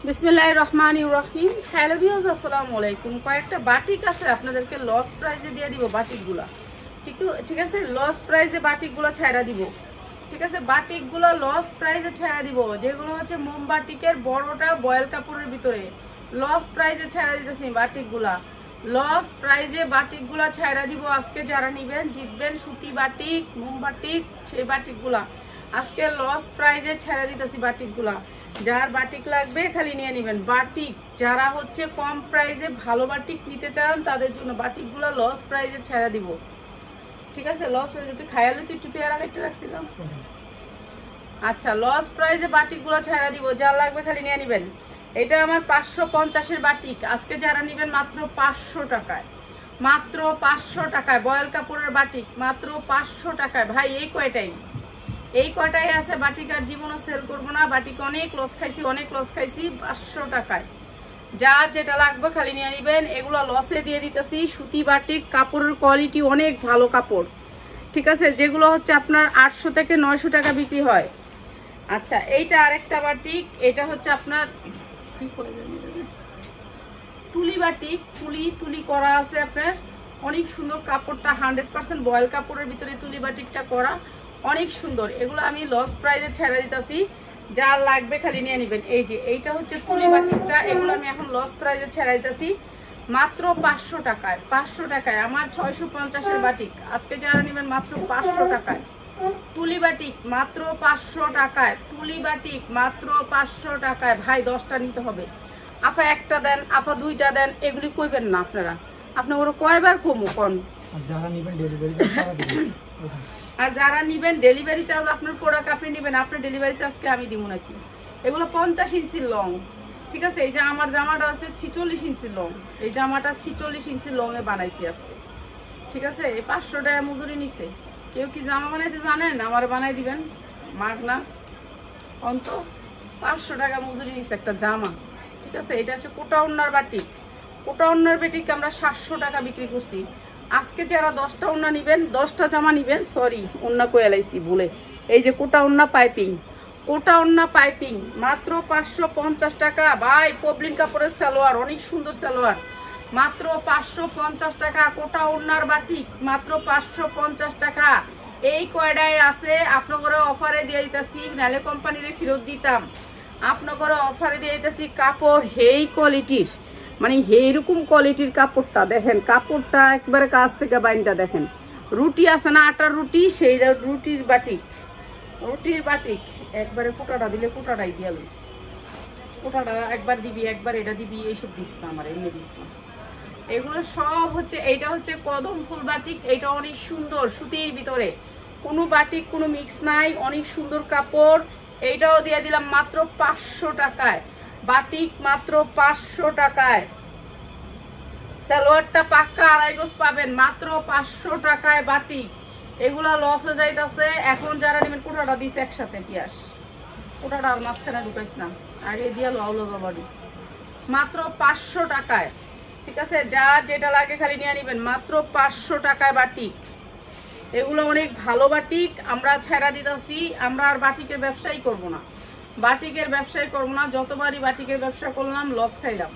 বিসমিল্লাহির রহমানির রহিম। Hello viewers, আসসালামু আলাইকুম। কয়েকটা বাটিক আছে আপনাদেরকে লস প্রাইসে দিয়ে দিব বাটিকগুলা। ঠিক আছে, লস প্রাইসে বাটিকগুলো ছাড়া দিব। ঠিক আছে, বাটিকগুলো লস প্রাইসে ছাড়া দিব। যেগুলো হচ্ছে মোম বাটিকের বড়টা বয়েল কাপড়ের ভিতরে লস প্রাইসে ছাড়া দিতেছি বাটিকগুলা। লস প্রাইসে বাটিকগুলা ছাড়া দিব। আজকে যারা নেবেন জিতবেন সুতি বাটিক, মোম বাটিক, সেই বাটিকগুলা আজকে লস প্রাইসে ছাড়া দিতেছি বাটিকগুলা। যার বাটিক লাগবে খালি নিয়ে নেবেন। বাটিক যারা হচ্ছে কম প্রাইসে ভালো বাটিক নিতে চান তাদের জন্য বাটিকগুলো লস প্রাইসে ছাড়া দিব। ঠিক আছে, লস প্রাইসে তুই খায়ালে তুই একটু পেয়ারা কেটে রাখছিলাম। আচ্ছা, লস প্রাইসে বাটিকগুলো ছাড়া দিব। যার লাগবে খালি নিয়ে নেবেন। এটা আমার 550-এর বাটিক। আজকে যারা নেবেন মাত্র 500 টাকায়, মাত্র 500 টাকায় বয়েল কাপড়ের বাটিক, মাত্র 500 টাকায়। ভাই এই কয়টাই আছে বাটিক, আর জীবনও সেল করবো না। বাটিক অনেক লস খাইছি, 500 টাকায়। যার যেটা লাগবে খালি নিয়ে নেবেন। এগুলো লসে দিয়ে দিতেছি। সুতি বাটিক, কাপড়ের কোয়ালিটি অনেক ভালো কাপড়। ঠিক আছে, যেগুলো হচ্ছে আপনার 800 থেকে 900 টাকা বিক্রি হয়। আচ্ছা, এইটা আরেকটা বাটিক। এটা হচ্ছে আপনার কি করে তুলি বাটিক, তুলি করা আছে আপনার। অনেক সুন্দর কাপড়টা, 100% বয়েল কাপড়ের ভিতরে তুলি বাটিকটা করা, অনেক সুন্দর। এগুলো আমি লস প্রাইসে ছেড়ে দিতেছি। যার লাগবে খালি নিয়ে নেবেন। এই যে এইটা হচ্ছে তুলি বাটিকটা, এগুলো আমি এখন লস প্রাইসে ছেড়ে দিতেছি মাত্র 500 টাকায়। 500 টাকায় আমার 650-এর বাটিক। আজকে যারা নেবেন মাত্র 500 টাকায়। তুলি বাটিক মাত্র 500 টাকায়। তুলি বাটিক মাত্র 500 টাকায়। ভাই 10টা নিতে হবে। আফা একটা দেন, আফা 2টা দেন, এগুলি কইবেন না আপনারা। আপনার ওরা কয়বার কমো কন। আর যারা নিবেন ডেলিভারি চার্জ আপনার প্রোডাক্ট আপনি নেবেন, আপনার ডেলিভারি চার্জকে আমি দিব নাকি। এগুলো 50 ইঞ্চির লং। ঠিক আছে, এই যে আমার জামাটা হচ্ছে 46 ইঞ্চি লং। এই জামাটা 46 ইঞ্চি লং এ বানাইছি আজকে। ঠিক আছে, এই 500 টাকা মজুরি নিছে। কেউ কি জামা বানাইতে জানেন? আমার বানাই দিবেন মাগ না। অন্ত 500 টাকা মজুরি নিছে একটা জামা। ঠিক আছে, এটা হচ্ছে কোটা ওন্নার বাটিক। কোটা ওন্নার বাটিক আমরা 700 টাকা বিক্রি করছি। আজকে যারা 10টা ওন্না নিবেন, 10টা জামা নিবেন, সরি ওন্না কয়েলাইছি বলে, এই যে কোটা ওন্না পাইপিং, কোটা ওন্না পাইপিং মাত্র 550 টাকা। ভাই পবলিন কাপড়ের সালোয়ার, অনেক সুন্দর সালোয়ার, মাত্র 550 টাকা। কোটা ওন্নার বাটিক মাত্র 550 টাকা। এই কয়টাই আছে আপনার অফারে দিয়ে দিতেছি, নাহলে কোম্পানিরে ফেরত দিতাম। আপনার অফারে দিয়ে দিতেছি। কাপড় হেই কোয়ালিটির, মানে এইরকম কোয়ালিটির কাপড়টা দেখেন। কাপড়টা একবারে কাছ থেকে বাইনটা দেখেন। রুটি আছে না, আটার রুটি, সেই রুটির বাটিক, রুটির বাটিক। একবারে কোটাটা দিলে কোটাটাই দিয়া লইস। কোটাটা একবার দিবি, একবার এটা দিবি, এইসব দিস না, আমার এমনি দিস না। এগুলো সব হচ্ছে, এইটা হচ্ছে কদম ফুল বাটিক। এইটা অনেক সুন্দর, সুতির ভিতরে কোনো বাটিক কোনো মিক্স নাই, অনেক সুন্দর কাপড়। এইটাও দিয়ে দিলাম মাত্র 500 টাকায়। বাটিক মাত্র 500 টাকায়। সালোয়ারটা পাক্কা 2.5 গজ পাবেন মাত্র 500 টাকায় বাটিক। এগুলা লসে যাইতেছে। এখন যারা নেবেন, কোটাটা দিছে একসাথে পিয়াস, কোটাটা আর মাঝখানে ঢুকাইস না, আগে দিয়া লাউলো বাড়ি মাত্র 500 টাকায়। ঠিক আছে, যার যেটা লাগে খালি নিয়ে নেবেন মাত্র 500 টাকায় বাটিক। এগুলো অনেক ভালো বাটিক, আমরা ছেড়া দিতেছি। আমরা আর বাটিকের ব্যবসাই করব না, বাটিকের ব্যবসাই করবো না। যতবারই বাটিকের ব্যবসা করলাম লস খাইলাম,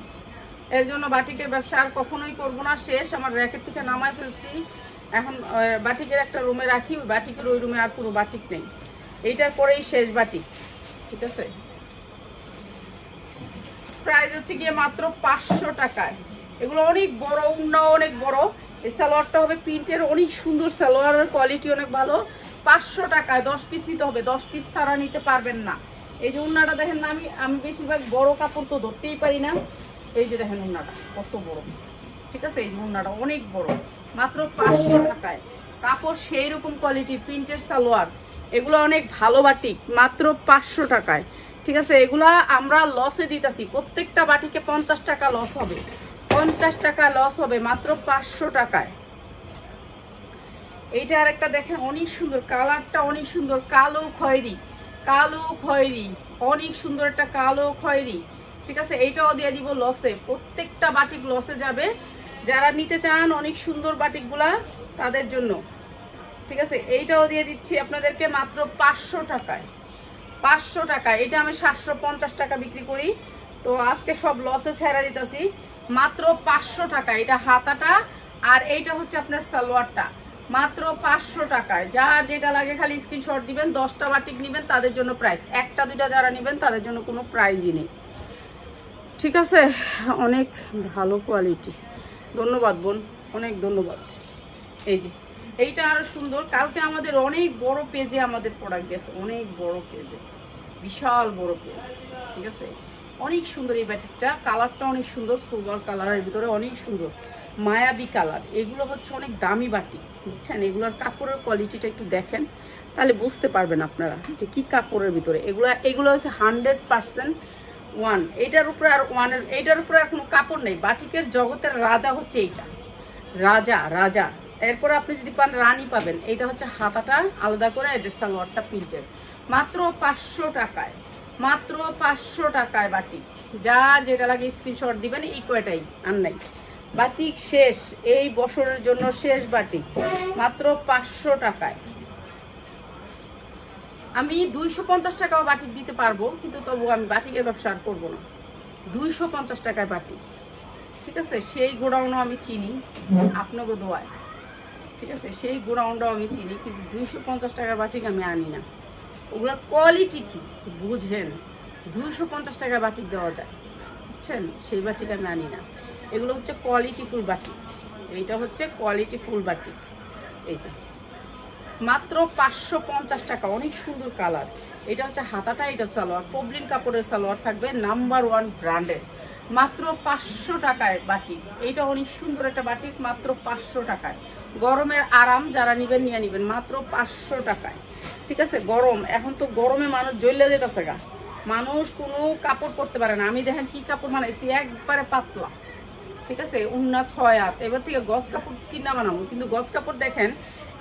এর জন্য বাটিকের ব্যবসা আর কখনোই করবো না। শেষ, আমার র্যাকেট থেকে নামায় ফেলছি। এখন বাটিকের একটা রুমে রাখি, ওই বাটিকের ওই রুমে আর কোনো বাটিক নেই। এইটার পরেই শেষ বাটিক। ঠিক আছে, প্রাইস হচ্ছে গিয়ে মাত্র 500 টাকায়। এগুলো অনেক বড়, উন্না অনেক বড়। এই সালোয়ারটা হবে প্রিন্টের, অনেক সুন্দর সালোয়ারের কোয়ালিটি অনেক ভালো। 500 টাকায় 10 পিস নিতে হবে, 10 পিস ছাড়া নিতে পারবেন না। এই যে উন্নাটা দেখেন না, আমি বেশিরভাগ বড় কাপড় তো ধরতেই পারি না। এই যে দেখেন উন্নাটা কত বড়। ঠিক আছে, এই যে উন্নাটা অনেক বড়, মাত্র 500 টাকায়। কাপড় সেই রকম কোয়ালিটি, প্রিন্টের সালোয়ার। এগুলো অনেক ভালো বাটিক, মাত্র 500 টাকায়। ঠিক আছে, এগুলা আমরা লসে দিতেছি। প্রত্যেকটা বাটিকে 50 টাকা লস হবে, 50 টাকা লস হবে মাত্র 500 টাকায়। এইটা আর একটা দেখেন, অনেক সুন্দর কালারটা, অনেক সুন্দর, কালো খয়েরি, কালো খয়েরি, অনেক সুন্দর একটা কালো খয়েরি। ঠিক আছে, এইটাও দিয়ে দিব লসে। প্রত্যেকটা বাটিক লসে যাবে। যারা নিতে চান অনেক সুন্দর বাটিকগুলা, তাদের জন্য। ঠিক আছে, এইটাও দিয়ে দিচ্ছি আপনাদেরকে মাত্র 500 টাকায়। 500 টাকা। এটা আমি 750 টাকা বিক্রি করি, তো আজকে সব লসে ছেড়ে দিতেছি মাত্র 500 টাকা। এটা হাতাটা আর এইটা হচ্ছে আপনার সালোয়ারটা, মাত্র 500 টাকায়। যার যেটা লাগে খালি স্ক্রিনশট দিবেন। 10টা বাটিক নেবেন তাদের জন্য প্রাইস, একটা দুইটা যারা নেবেন তাদের জন্য কোনো প্রাইজই নেই, ঠিক আছে? অনেক ভালো কোয়ালিটি, ধন্যবাদ বোন, অনেক ধন্যবাদ। এই যে এইটা আরো সুন্দর। কালকে আমাদের অনেক বড় পেজে আমাদের প্রোডাক্ট গেছে, অনেক বড় পেজে, বিশাল বড় পেজ, ঠিক আছে? অনেক সুন্দর এই ব্যাটিকটা, কালারটা অনেক সুন্দর, সিলভার কালারের ভিতরে অনেক সুন্দর মায়াবী কালার। এগুলো হচ্ছে অনেক দামি বাটি, বুঝছেন? এগুলোর কাপড়ের কোয়ালিটিটা একটু দেখেন, তাহলে বুঝতে পারবেন আপনারা যে কি কাপড়ের ভিতরে। এগুলো হচ্ছে 100% ওয়ান। এইটার উপরে আর ওয়ানের, এইটার উপরে আর কোনো কাপড় নেই। বাটিকের জগতের রাজা হচ্ছে এইটা, রাজা রাজা। এরপরে আপনি যদি পান রানী পাবেন। এইটা হচ্ছে হাতাটা আলাদা করে, এটা সালোয়ারটা প্রিন্টেড, মাত্র 500 টাকায়, মাত্র 500 টাকায় বাটিক। যার যেটা লাগে স্ক্রিনশট দিবেন। এই কয়টাই আর নাই, বাটিক শেষ, এই বছরের জন্য শেষ বাটিক, মাত্র 500 টাকায়। আমি 250 টাকাও বাটিক দিতে পারবো, কিন্তু তবু আমি বাটিকের ব্যবসা আর করবো না। 250 টাকায় বাটিক, ঠিক আছে? সেই গোডাউনও আমি চিনি, আপনাকে দোয়ায়, ঠিক আছে? সেই গোডাউনটাও আমি চিনি, কিন্তু 250 টাকার বাটিক আমি আনি না। ওগুলোর কোয়ালিটি কি বুঝেন? 250 টাকার বাটিক দেওয়া যায়, বুঝছেন? সেই বাটিক আমি আনি না। এগুলো হচ্ছে কোয়ালিটিফুল বাটিক, এইটা হচ্ছে কোয়ালিটিফুল বাটিক। এই যে মাত্র 550 টাকা, অনেক সুন্দর কালার। এটা হচ্ছে হাতাটা, এটা সালোয়ার, পবলিন কাপড়ের সালোয়ার থাকবে, নাম্বার 1 ব্র্যান্ডের, মাত্র 500 টাকায় বাটিক। এইটা অনেক সুন্দর একটা বাটিক, মাত্র 500 টাকায়। গরমের আরাম যারা নিবেন নিয়ে নিবেন, মাত্র 500 টাকায়, ঠিক আছে? গরম, এখন তো গরমে মানুষ জ্বলে যেতেছে গা, মানুষ কোনো কাপড় পরতে পারে না। আমি দেখেন কি কাপড় বানাইছি, একবারে পাতলা, ঠিক আছে? উন্না 6 হাত। এবার থেকে গজ কাপড় কিনা বানাবো, কিন্তু গজ কাপড় দেখেন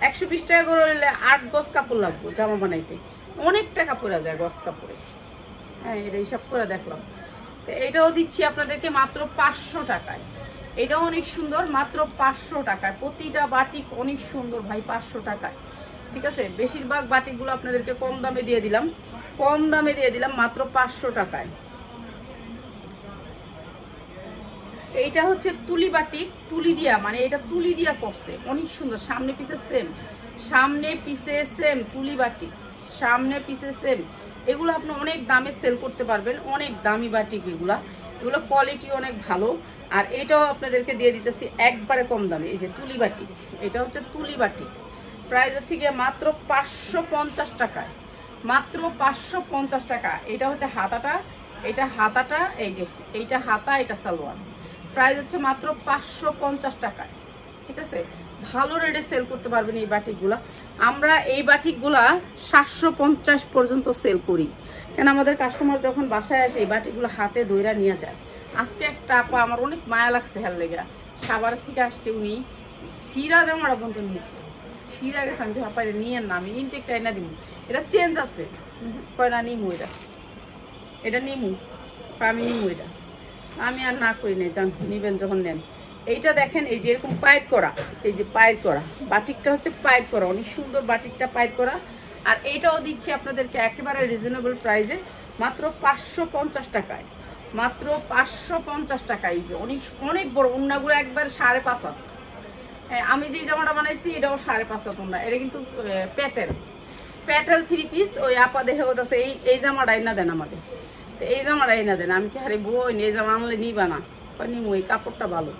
120 টাকা করে হলে 8 গজ কাপড় লাগবে জামা বানাইতে, অনেক টাকা পড়া যায় গজ কাপড়ে। হ্যাঁ, এটা হিসাব করে দেখলাম। তো এটাও দিচ্ছি আপনাদেরকে মাত্র 500 টাকায়। এটাও অনেক সুন্দর, মাত্র 500 টাকায়। প্রতিটা বাটিক অনেক সুন্দর ভাই, 500 টাকায়, ঠিক আছে? বেশিরভাগ বাটিকগুলো আপনাদেরকে কম দামে দিয়ে দিলাম, কম দামে দিয়ে দিলাম, মাত্র 500 টাকায়। এইটা হচ্ছে তুলি বাটিক, তুলি দিয়া, মানে এটা তুলি দিয়া করছে, অনেক সুন্দর। সামনে পিছে সেম, সামনে পিছে সেম তুলি বাটিক, সামনে পিছে সেম। এগুলো আপনি অনেক দামে সেল করতে পারবেন, অনেক দামি বাটিক এগুলো কোয়ালিটি অনেক ভালো। আর এটাও আপনাদেরকে দিয়ে দিতেছি একবারে কম দামে। এই যে তুলি বাটিক, এটা হচ্ছে তুলি বাটিক, প্রাইস হচ্ছে গিয়ে মাত্র 550 টাকায়, মাত্র 550 টাকা। এটা হচ্ছে হাতাটা, এটা হাতাটা, এই যে এইটা হাতা, এটা সালোয়ার, প্রাইস হচ্ছে মাত্র 550 টাকায়, ঠিক আছে? ভালো রেটে সেল করতে পারবেন এই বাটিকগুলা। আমরা এই বাটিকগুলা 750 পর্যন্ত সেল করি, কেন আমাদের কাস্টমার যখন বাসায় আসে এই বাটিকগুলো হাতে ধইরা নিয়ে যায়। আজকে একটা আপা আমার অনেক মায়া লাগছে, হেল লেগা, সাভার থেকে আসছে, উনি সিরা জামাটা পর্যন্ত নিচ্ছে, সিরা গেছে। আমি ভাপারে নিয়ে না, আমি ইনটেকটা এনে দিব, এটা চেঞ্জ আছে, কয় না নিমু, এটা নিমু, আমি নিমু, এটা আমি আর না করি নাই, জান নিবেন যখন নেন। এইটা দেখেন, এই যে এরকম পাইপ করা, এই যে পাইপ করা বাটিকটা হচ্ছে পাইপ করা, অনেক সুন্দর বাটিকটা পাইপ করা। আর এইটাও দিচ্ছি আপনাদেরকে একেবারে রিজনেবল প্রাইসে, মাত্র 550 টাকায়, মাত্র 550 টাকায়। এই যে অনেক অনেক বড় উন্নাগুলো, একবার 5.5 হাত। হ্যাঁ, আমি যে জামাটা বানাইছি এটাও 5.5 হাত উন্না। এটা কিন্তু প্যাটেল 3 পিস। ওই আপা দেখে বলতেছে এই জামাটা না দেন আমাদের, তো এই জামাটা না দেন। আমি কি হারে বই, এই জামা আনলে নিবা না? নিব, এই কাপড়টা ভালো,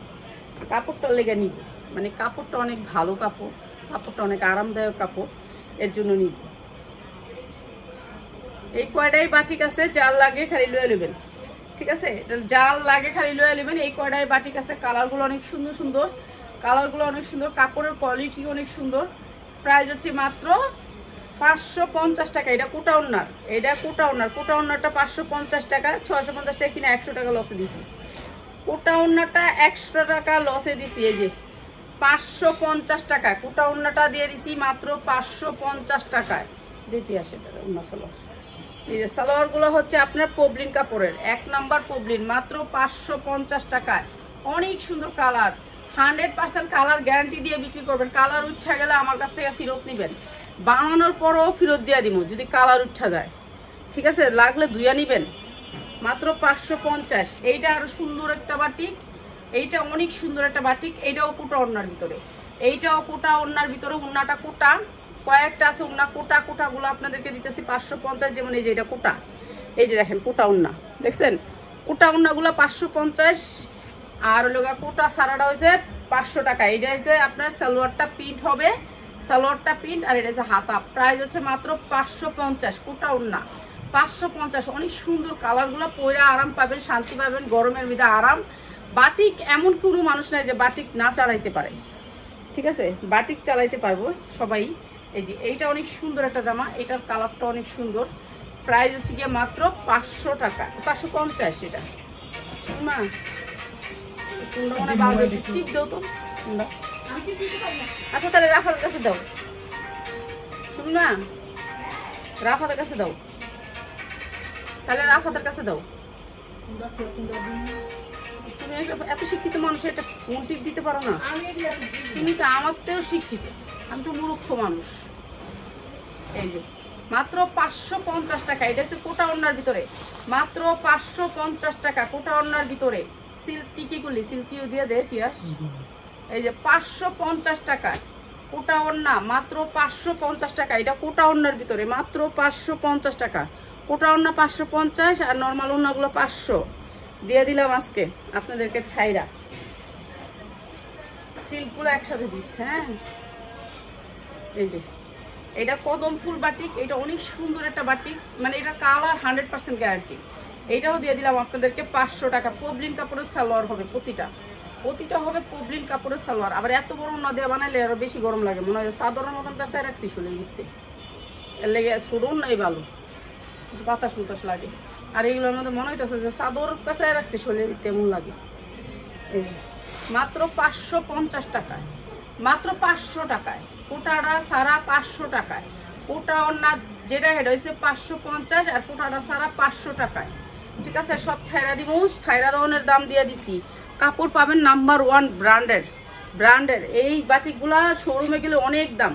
কাপড়টা লেগে নিব, মানে কাপড়টা অনেক ভালো কাপড়, কাপড়টা অনেক আরামদায়ক কাপড়, এর জন্য নিব। এই কয়টাই বাটিক আছে, জাল লাগে খালি লয়ে নেবেন, ঠিক আছে? এটা জাল লাগে খালি লয়ে নেবেন। এই কয়টাই বাটিক আছে, কালারগুলো অনেক সুন্দর সুন্দর, কালারগুলো অনেক সুন্দর, কাপড়ের কোয়ালিটি অনেক সুন্দর। প্রাইস হচ্ছে মাত্র 550 টাকা। এটা কোটা ওনার, এটা কোটা ওনার, কোটা ওনারটা 550 টাকা, 650 টাকা কিনা 100 টাকা লসে দিছি। কোটা ওনারটা 100 টাকা লসে দিছি। এই যে 550 টাকা কোটা ওনাটা দিয়ে দিছি, মাত্র 550 টাকায়। দেখি আসে ওনা সালোয়ার, এই যে সালোয়ারগুলো হচ্ছে আপনার পবলিন কাপড়ের, 1 নাম্বার পবলিন, মাত্র 550 টাকায়। অনেক সুন্দর কালার, 100% কালার গ্যারান্টি দিয়ে বিক্রি করবেন। কালার উঠা গেলে আমার কাছ থেকে ফেরত নেবেন, বানানোর পরও ফেরত দিয়ে দিব যদি কালার উঠা যায়, ঠিক আছে? লাগলে ধুইয়া নেবেন, মাত্র 550। এইটা আরো সুন্দর একটা বাটিক, এইটা অনেক সুন্দর একটা বাটিক, এইটাও কোটা ওড়নার ভিতরে, এইটাও কোটা ওড়নার ভিতরে, ওড়নাটা কোটা, কয়েকটা আছে ওড়না কোটা, কোটাগুলো আপনাদেরকে দিতেছি 550। যেমন এই যে এটা কোটা, এই যে দেখেন কোটা ওড়না দেখছেন, কোটা ওড়নাগুলো 550। আর লোগা কোটা সারাটা হয়েছে 500 টাকা। এটা হচ্ছে আপনার সালোয়ারটা প্রিন্ট হবে, সালোয়ারটা প্রিন্ট, আর এটা হচ্ছে হাতা। প্রাইস হচ্ছে মাত্র 550, কোটা ওড়না 550। অনেক সুন্দর কালারগুলো, পরে আরাম পাবেন, শান্তি পাবেন, গরমের মধ্যে আরাম। বাটিক এমন কোনো মানুষ নাই যে বাটিক না চালাইতে পারে, ঠিক আছে, বাটিক চালাইতে পারবো সবাই। এই যে এইটা অনেক সুন্দর একটা জামা, এটার কালারটা অনেক সুন্দর। প্রাইস হচ্ছে গিয়ে মাত্র 500 টাকা, 550। এটা মা তোমরা মনে ভালো টিপ দাও তো তোমরা। আচ্ছা তাহলে রাফাতের কাছে দাও, শুন না, রাফাতের কাছে দাও, তাহলে রাফাতের কাছে দাও। তুমি এত শিক্ষিত মানুষ, একটা ফোন টিপ দিতে পারো না? তুমি তো আমার থেকেও শিক্ষিত, আমি তো মূর্খ মানুষ। এই যে মাত্র 550 টাকা। এটা হচ্ছে কোটা ওড়নার ভিতরে, মাত্র 550 টাকা, কোটা ওড়নার ভিতরে। সিল্ক টিকি গুলি, সিল্কিও দিয়ে দে পিয়াস। এই যে 550 টাকা কোটা ওড়না, মাত্র 550 টাকা। এটা কোটা ওড়নার ভিতরে মাত্র 550 টাকা। কোটা ওড়না 550, আর নর্মাল ওড়নাগুলো 500 দিয়ে দিলাম আজকে আপনাদেরকে ছাইরা। সিল্কগুলো একসাথে দিস। হ্যাঁ এই যে এটা কদম ফুল বাটিক, এটা অনেক সুন্দর একটা বাটিক, মানে এটা কালার 100% গ্যারান্টি। এইটাও দিয়ে দিলাম আপনাদেরকে 500 টাকা। পবলিন কাপড়ের সালোয়ার হবে, প্রতিটা হবে পবলিন কাপড়ের সালোয়ার। আবার এত বড় না দিয়ে বানাইলে আরো বেশি গরম লাগে, মনে হয় চাদরের মতন পেঁচায় রাখছি শুনে ঘুরতে, এর লেগে সরুন নাই ভালো, বাতাস বাতাস লাগে। আর এইগুলোর মধ্যে মনে হইতেছে যে চাদর পেঁচায় রাখছি শরীরে তেমন লাগে। এই মাত্র 550 টাকায়, মাত্র 500 টাকায় কোটাটা সারা 500 টাকায়। কোটা ওড়না যেটা হেড হয়েছে 550, আর কোটাটা সারা 500 টাকায়। ঠিক আছে, সব ছাইরা দিব, ছাইরা দাওনের দাম দিয়ে দিছি। কাপড় পাবেন নাম্বার 1 ব্র্যান্ডের। এই বাটিকগুলা শোরুমে গেলে অনেক দাম।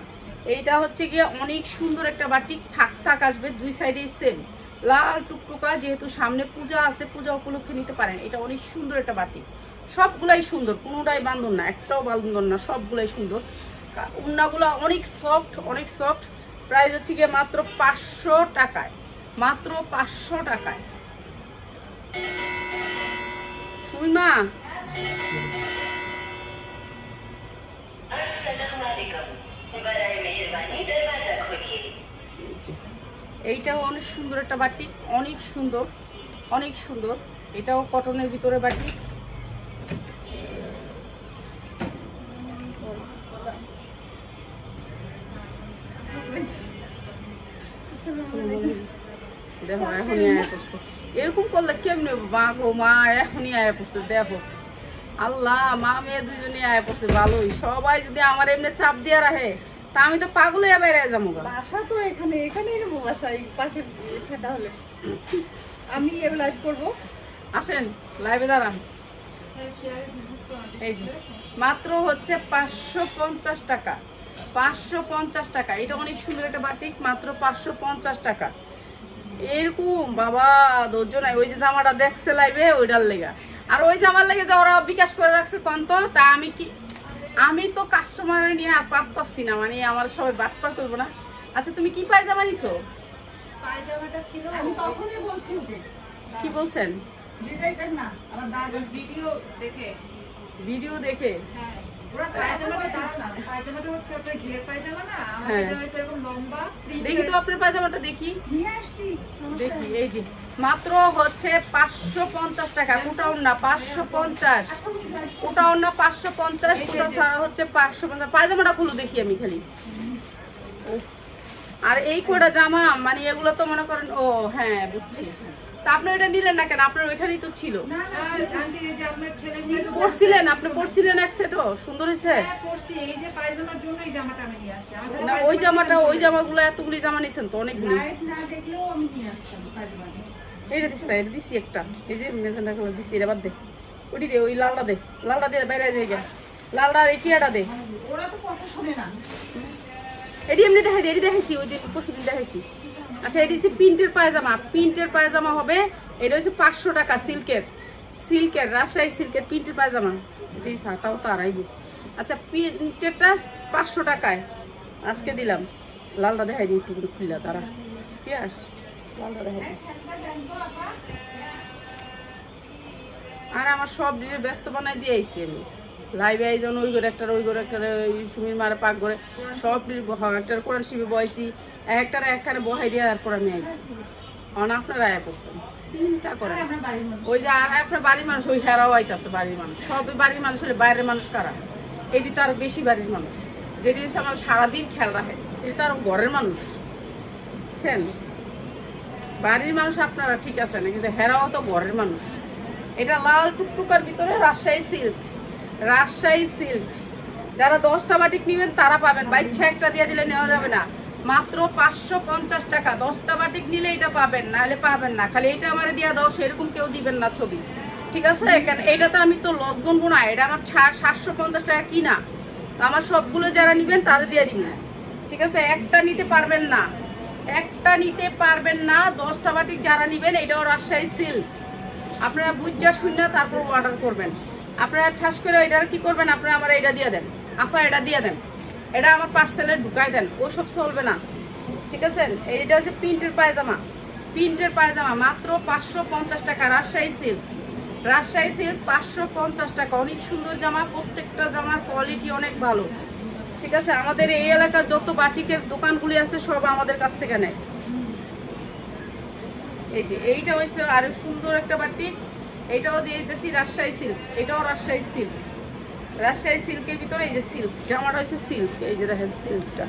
এইটা হচ্ছে গিয়ে অনেক সুন্দর একটা বাটিক, থাক আসবে দুই সাইডে সেম লাল টুকটুকা, যেহেতু সামনে পূজা আছে, পূজা উপলক্ষে নিতে পারেন। এটা অনেক সুন্দর একটা বাটিক, সবগুলাই সুন্দর, কোনোটাই বান্ধন না, একটাও বান্ধন না, সবগুলাই সুন্দর। উন্নাগুলো অনেক সফট, অনেক সফট। প্রাইস হচ্ছে গিয়ে মাত্র 500 টাকায়, মাত্র 500 টাকায়। শুন মা, এইটাও অনেক সুন্দর একটা বাটিক, অনেক সুন্দর, অনেক সুন্দর। এটাও কটনের ভিতরে বাটিক। দেখো এখনই আয়া পড়ছে, এরকম করলে কেমনি মা গো, মা এখনই আয়া পড়ছে। দেখো আল্লাহ, মা মেয়ে দুজনে আয়া পড়ছে, ভালোই। সবাই যদি আমার এমনি চাপ দিয়ে রাখে তা আমি তো পাগল হয়ে বাইরে যাবো। বাসা তো এখানেই নেবো, বাসা এই পাশে ফেটা হলে আমি লাইভ করবো। আসেন লাইভে দাঁড়ান। এই যে মাত্র হচ্ছে 550 টাকা, 550 টাকা। এটা অনেক সুন্দর একটা বাটিক, মাত্র 550 টাকা। এরকম বাবা ধৈর্য নাই। ওই যে জামাটা দেখছে লাইভে, ওইটার লেগা, আর ওই জামার লেগে যে ওরা বিকাশ করে রাখছে কন্ত, তা আমি তো কাস্টমার নিয়ে আর পাচ্ছি না, মানে আমার সবাই বাটপার করবো না। আচ্ছা তুমি কি পায়জামা নিছো? পায়জামাটা ছিল, আমি তখনই বলছি ওকে। কি বলছেন? এটা না, আমার দাদা ভিডিও দেখে হ্যাঁ, ওরা পায়জামাটা দাও না, পায়জামাটা হচ্ছে আপনার ঘের পায়জামা না, আমাদের হচ্ছে এরকম লম্বা। দেখি তো আপনার পায়জামাটা, দেখি নিয়ে আসছি, দেখি। এই যে মাত্র হচ্ছে 550 টাকা। কোটা ওড়না 550, কোটা ওড়না 550, কোটা সারা হচ্ছে 550। পায়জামাটা খুলো দেখি আমি খালি। আর এই কোটা জামা, মানে এগুলো তো মনে করেন, ও হ্যাঁ বুঝছি। তা আপনি এটা নিলেন না কেন? আপনার ওইখানেই তো ছিল। পরছিলেন, আপনি পরছিলেন এক সেটও, সুন্দর হয়েছে না? ওই জামাটা, ওই জামাগুলো এতগুলি জামা নিছেন তো, অনেকগুলি। এইটা দিস না, এটা দিছি একটা, এই যে মেজেন্টা করে দিছি। এটা বাদ দে, ওইটি দে, ওই লালটা দে, লালটা দিয়ে বাইরে যাই, লালটা এই টিয়াটা দে। ওরা তো কথা শুনে না। এটি এমনি দেখাই, এটি দেখাইছি ওই দিন, পরশুদিন দেখাইছি। আচ্ছা এটি হচ্ছে প্রিন্টের পায়জামা, প্রিন্টের পায়জামা হবে এটা হচ্ছে 500 টাকা সিল্কের রাজশাহী সিল্কের প্রিন্টের পায়জামা। এই সাতাও তো আড়াইবো। আচ্ছা প্রিন্টেরটা 500 টাকায় আজকে দিলাম। লালটা দেখাই দিই একটু করে খুললা তারা পিয়াস লালটা দেখাই দিই। আর আমার সব ডিলে ব্যস্ত বানাই দিয়ে আইছি আমি লাইভে আইজন ওই করে একটা সুমির মারা পাক করে সব একটার কোরআন শিবে বয়সি একটার একখানে বহাই দিয়ে তারপর আমি আইছি। অন আপনারা আয়া করছেন চিন্তা করেন ওই যে আর আপনার বাড়ির মানুষ ওই হেরাও আইতাছে বাড়ির মানুষ সব বাড়ির মানুষ হলে বাইরের মানুষ কারা এটি তো আরো বেশি বাড়ির মানুষ যেটি হচ্ছে আমার সারাদিন খেয়াল রাখে এটি তো আরো ঘরের মানুষ বুঝছেন। বাড়ির মানুষ আপনারা ঠিক আছে না কিন্তু হেরাও তো ঘরের মানুষ। এটা লাল টুকটুকার ভিতরে রাজশাহী সিল্ক যারা 10টা বাটিক নিবেন তারা পাবেন। বাইচ্ছা একটা দিয়ে দিলে নেওয়া যাবে না, মাত্র 550 টাকা। 10টা বাটিক নিলে এটা পাবেন, নাহলে পাবেন না। খালি এটা আমার দিয়ে দাও সেরকম কেউ দিবেন না ছবি, ঠিক আছে? এখানে এইটা তো আমি তো লস গুনবো না, এটা আমার 750 টাকা কিনা। আমার সবগুলো যারা নিবেন তাদের দিয়ে দিন, ঠিক আছে? একটা নিতে পারবেন না 10টা বাটিক যারা নিবেন। এটাও রাজশাহী সিল্ক, আপনারা বুঝা শুনে তারপর অর্ডার করবেন। আপনারা ঠাস করে এটা কি করবেন, আপনারা আমার এটা দিয়ে দেন, আফা এটা দিয়ে দেন, এটা আমার পার্সেলে ঢুকাই দেন, ওসব চলবে না, ঠিক আছে? এইটা হচ্ছে প্রিন্টের পায়জামা মাত্র 550 টাকা। রাজশাহী সিল্ক 550 টাকা। অনেক সুন্দর জামা, প্রত্যেকটা জামার কোয়ালিটি অনেক ভালো, ঠিক আছে? আমাদের এই এলাকার যত বাটিকের দোকানগুলি আছে সব আমাদের কাছ থেকে নেয়। এই যে এইটা হচ্ছে আরো সুন্দর একটা বাটিক, এইটাও দিয়ে দিতেছি রাজশাহী সিল্ক। এটাও রাজশাহী সিল্কের ভিতরে এই যে সিল্ক জামাটা হচ্ছে সিল্ক। এই যে দেখেন সিল্কটা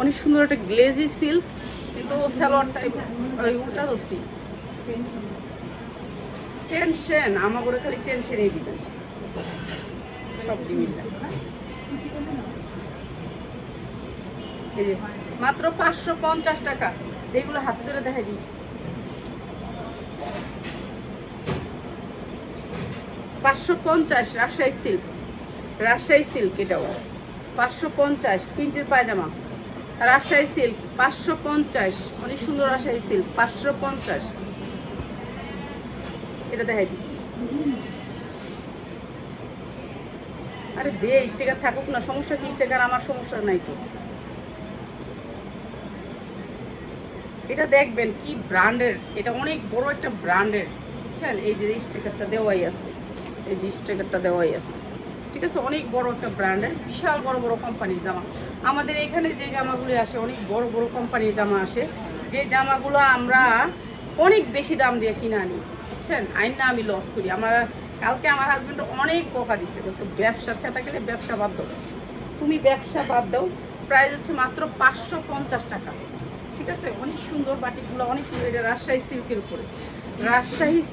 অনেক সুন্দর একটা গ্লেজি সিল্ক, কিন্তু সালোয়ারটা ওই উল্টা ধরছি। টেনশন আমার করে খালি টেনশনই দিবেন সব মিলে। এই যে মাত্র 550 টাকা। এইগুলো হাত ধরে দেখাই দিই, 550 রাজশাহী সিল্ক এটাও 550 প্রিন্টের পায়জামা। রাজশাহী সিল্ক 550, অনেক সুন্দর রাজশাহী সিল্ক 550। এটা দেখাই দিই। আরে দে স্টিকার থাকুক না, সমস্যা কি? স্টিকার আমার সমস্যা নাই তো। এটা দেখবেন কি ব্র্যান্ডের, এটা অনেক বড় একটা ব্র্যান্ডের, বুঝছেন? এই যে স্টিকারটা দেওয়াই আছে, ঠিক আছে? অনেক বড় একটা ব্র্যান্ডের, বিশাল বড় বড় কোম্পানির জামা। আমাদের এখানে যে জামাগুলো আসে অনেক বড় বড় কোম্পানির জামা আসে, যে জামাগুলো আমরা অনেক বেশি দাম দিয়ে কিনে আনি, বুঝছেন? আইন না আমি লস করি। কালকে আমার হাজবেন্ড অনেক বকা দিছে, বলছে ব্যবসার খেতে গেলে ব্যবসা বাদ দাও, তুমি ব্যবসা বাদ দাও। প্রাইস হচ্ছে মাত্র 550 টাকা, ঠিক আছে? অনেক সুন্দর বাটিকগুলো, অনেক সুন্দর। এটা রাজশাহী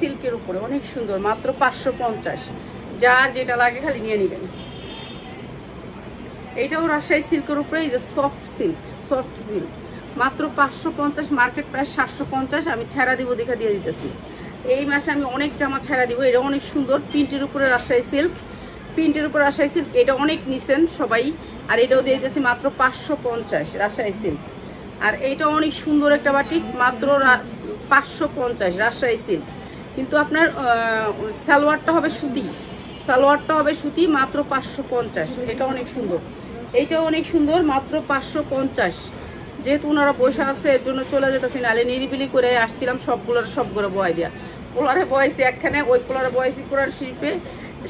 সিল্কের উপরে অনেক সুন্দর, মাত্র 550। যার যেটা লাগে খালি নিয়ে নেবেন। এইটাও রাজশাহী সিল্কের উপরে, এই যে সফট সিল্ক মাত্র 550। মার্কেট প্রাইস 750, আমি ছেড়া দিব, দেখা দিয়ে দিতেছি। এই মাসে আমি অনেক জামা ছেড়া দিব। এটা অনেক সুন্দর প্রিন্টের উপরে রাজশাহী সিল্ক, এটা অনেক নিছেন সবাই। আর এটাও দিয়ে দিতেছি মাত্র 550 রাজশাহী সিল্ক। আর এইটা অনেক সুন্দর একটা বাটিক, মাত্র 550 রাজশাহী সিল্ক। কিন্তু আপনার সালোয়ারটা হবে সুতি, মাত্র 550। এটা অনেক সুন্দর, এইটাও অনেক সুন্দর, মাত্র 550। যেহেতু ওনারা বসে আছে এর জন্য চলে যেতেছি, নাহলে নিরিবিলি করে আসছিলাম। সবগুলো বয় দিয়া পোলারে বয়সি একখানে, ওই পোলারে বয়সি কোরআন শিল্পে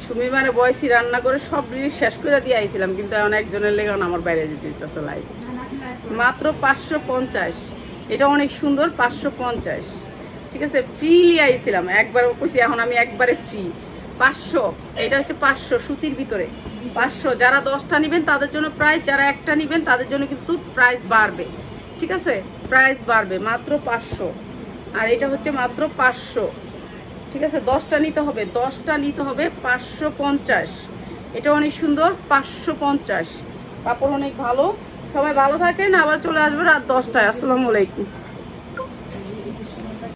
সুমিমারে বয়সি রান্না করে সব জিনিস শেষ করে দিয়ে আইছিলাম, কিন্তু এখন একজনের লেগে আমার বাইরে যেতে দিতেছে লাইভ। মাত্র 550। এটা অনেক সুন্দর, 550, ঠিক আছে? ফ্রিলি আইছিলাম একবার কইছি, এখন আমি একবারে ফ্রি 500। এটা হচ্ছে 500 সুতির ভিতরে 500। যারা 10টা নেবেন তাদের জন্য প্রাইস, যারা একটা নেবেন তাদের জন্য কিন্তু প্রাইস বাড়বে, ঠিক আছে? প্রাইস বাড়বে, মাত্র 500। আর এটা হচ্ছে মাত্র 500, ঠিক আছে? 10টা নিতে হবে 550। এটা অনেক সুন্দর, 550। কাপড় অনেক ভালো। সবাই ভালো থাকেন, আবার চলে আসবে রাত 10টায়। আসসালামু আলাইকুম।